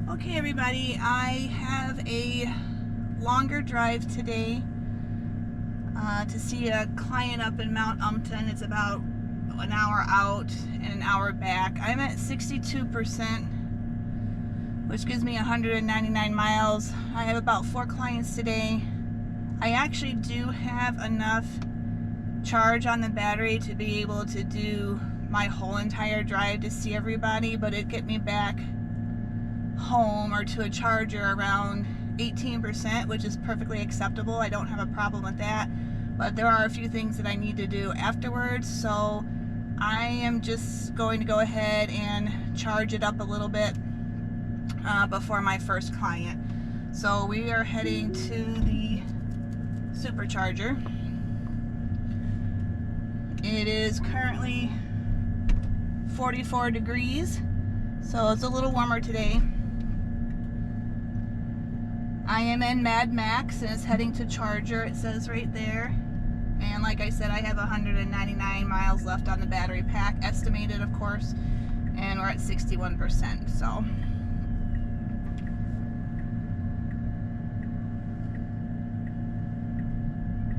Okay everybody, I have a longer drive today to see a client up in Mount Umpton. It's about an hour out and an hour back. I'm at 62%, which gives me 199 miles. I have about 4 clients today. I actually do have enough charge on the battery to be able to do my whole entire drive to see everybody, but it'd get me back home or to a charger around 18%, which is perfectly acceptable. I don't have a problem with that, but there are a few things that I need to do afterwards, so I am just going to go ahead and charge it up a little bit before my first client. So we are heading to the supercharger. It is currently 44 degrees, so it's a little warmer today. I am in Mad Max and it's heading to Charger, it says right there. And like I said, I have 199 miles left on the battery pack, estimated of course, and we're at 61%, so.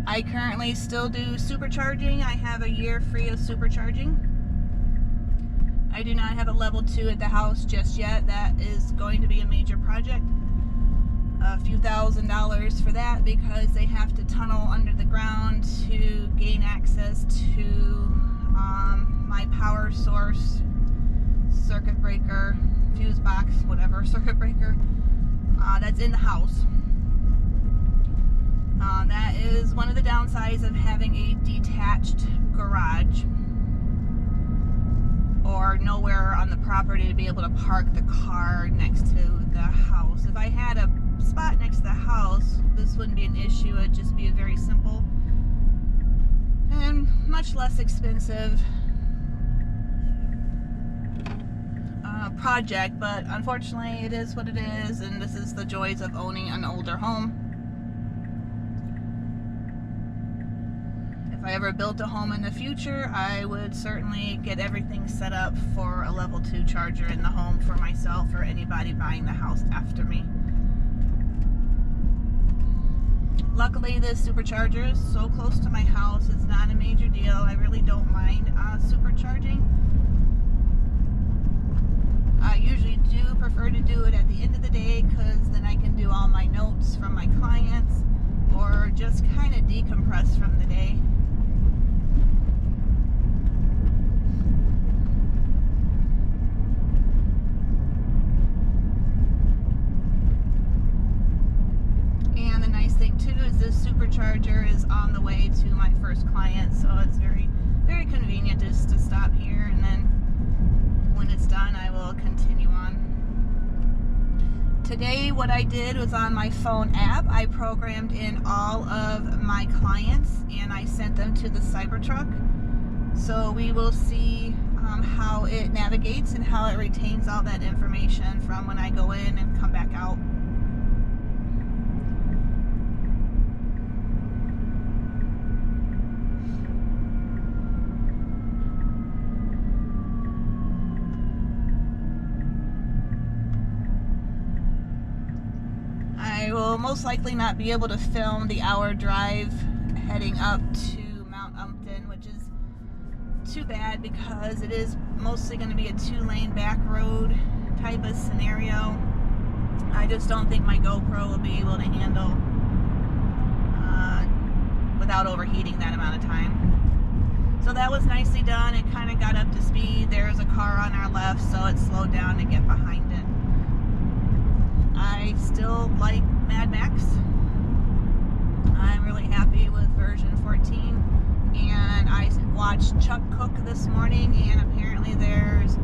I currently still do supercharging. I have a year free of supercharging. I do not have a level 2 at the house just yet. That is going to be a major project. A few $1,000s for that because they have to tunnel under the ground to gain access to my power source, circuit breaker, fuse box, whatever, circuit breaker that's in the house. That is one of the downsides of having a detached garage or nowhere on the property to be able to park the car next to the house. If I had a spot next to the house, this wouldn't be an issue. It'd just be a very simple and much less expensive project, but unfortunately it is what it is, and this is the joys of owning an older home. If I ever built a home in the future, I would certainly get everything set up for a level 2 charger in the home for myself or anybody buying the house after me. Luckily, this supercharger is so close to my house, it's not a major deal. I really don't mind supercharging. I usually do prefer to do it at the end of the day because then I can do all my notes from my clients or just kind of decompress from the day. And the nice thing too is this supercharger is on the way to my first client, so it's very, very convenient just to stop here, and then when it's done I will continue on. Today what I did was on my phone app, I programmed in all of my clients and I sent them to the Cybertruck. So we will see how it navigates and how it retains all that information from when I go in and come back out. I will most likely not be able to film the hour drive heading up to Mount Umpton, which is too bad because it is mostly going to be a 2-lane back road type of scenario. I just don't think my GoPro will be able to handle without overheating that amount of time. So that was nicely done. It kind of got up to speed. There's a car on our left, so it slowed down to get behind it. I still like Mad Max. I'm really happy with version 14, and I watched Chuck Cook this morning, and apparently there's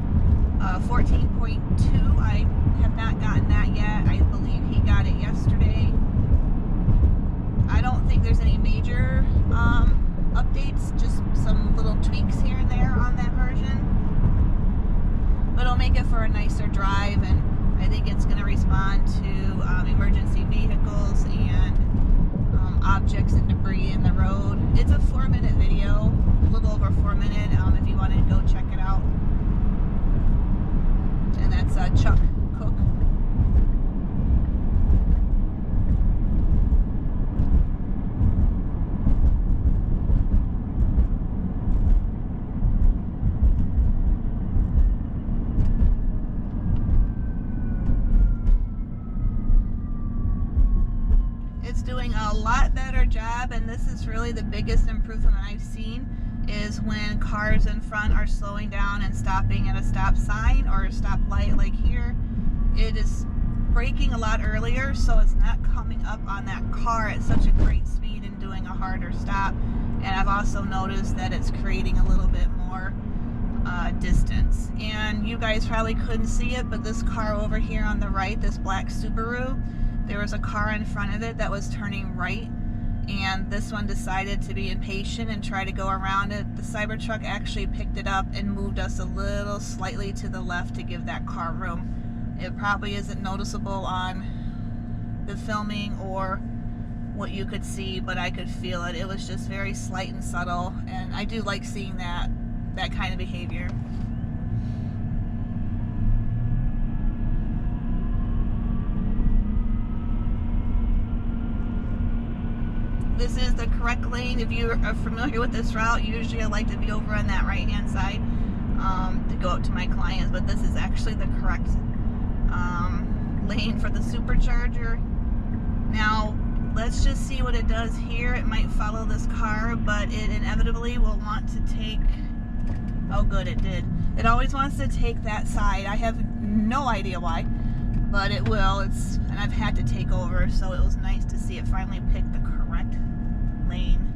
14.2. I have not gotten that yet. I believe he got it yesterday. I don't think there's any major updates, just some little tweaks here and there on that version, but it'll make it for a nicer drive, and I think it's going to respond to emergency vehicles and objects and debris in the road. It's a 4-minute video, a little over 4 minutes, if you want to go check it out. And that's Chuck Cook. lot better job, and this is really the biggest improvement I've seen, is when cars in front are slowing down and stopping at a stop sign or a stop light like here. It is braking a lot earlier, so it's not coming up on that car at such a great speed and doing a harder stop. And I've also noticed that it's creating a little bit more distance. And you guys probably couldn't see it, but this car over here on the right, this black Subaru, there was a car in front of it that was turning right, and this one decided to be impatient and try to go around it. The Cybertruck actually picked it up and moved us a little slightly to the left to give that car room. It probably isn't noticeable on the filming or what you could see, but I could feel it. It was just very slight and subtle, and I do like seeing that kind of behavior. This is the correct lane. If you are familiar with this route, usually I like to be over on that right hand side to go up to my clients, but this is actually the correct lane for the supercharger. Now let's just see what it does here. It might follow this car, but it inevitably will want to take, oh good, it did. It always wants to take that side. I have no idea why, but it will. And I've had to take over, so it was nice to see it finally pick the correct lane.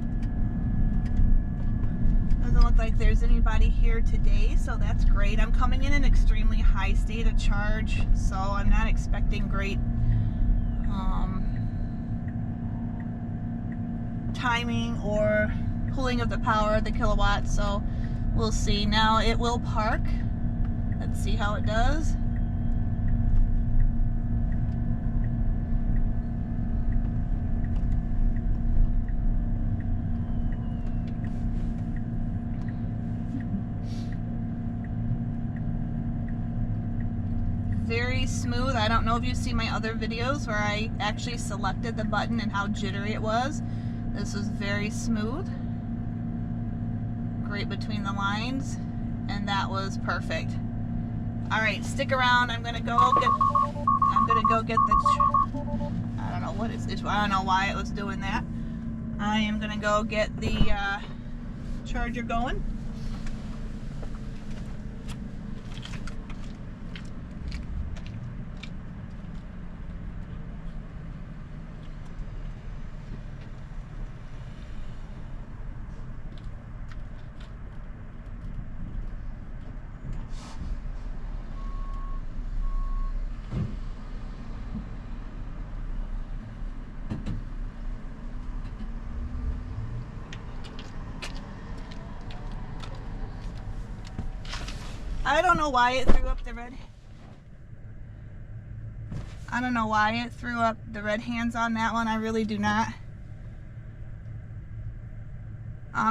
Doesn't look like there's anybody here today, so that's great. I'm coming in an extremely high state of charge, so I'm not expecting great timing or pulling of the power of the kilowatts, so we'll see. Now it will park. Let's see how it does. Very smooth. I don't know if you see my other videos where I actually selected the button and how jittery it was. This was very smooth. Great between the lines, and that was perfect. All right, stick around. I'm gonna go get the, I don't know what it's, I don't know why it was doing that. I am gonna go get the charger going. I don't know why it threw up the red. I don't know why it threw up the red hands on that one. I really do not.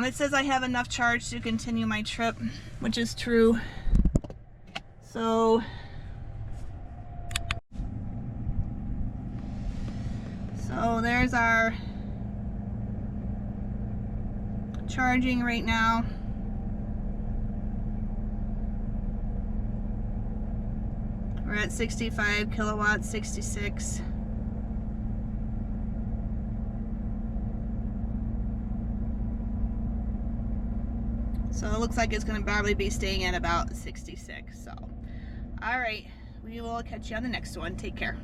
It says I have enough charge to continue my trip, which is true. So there's our charging right now. We're at 65 kilowatts, 66. So it looks like it's going to probably be staying at about 66. So, all right, we will catch you on the next one. Take care.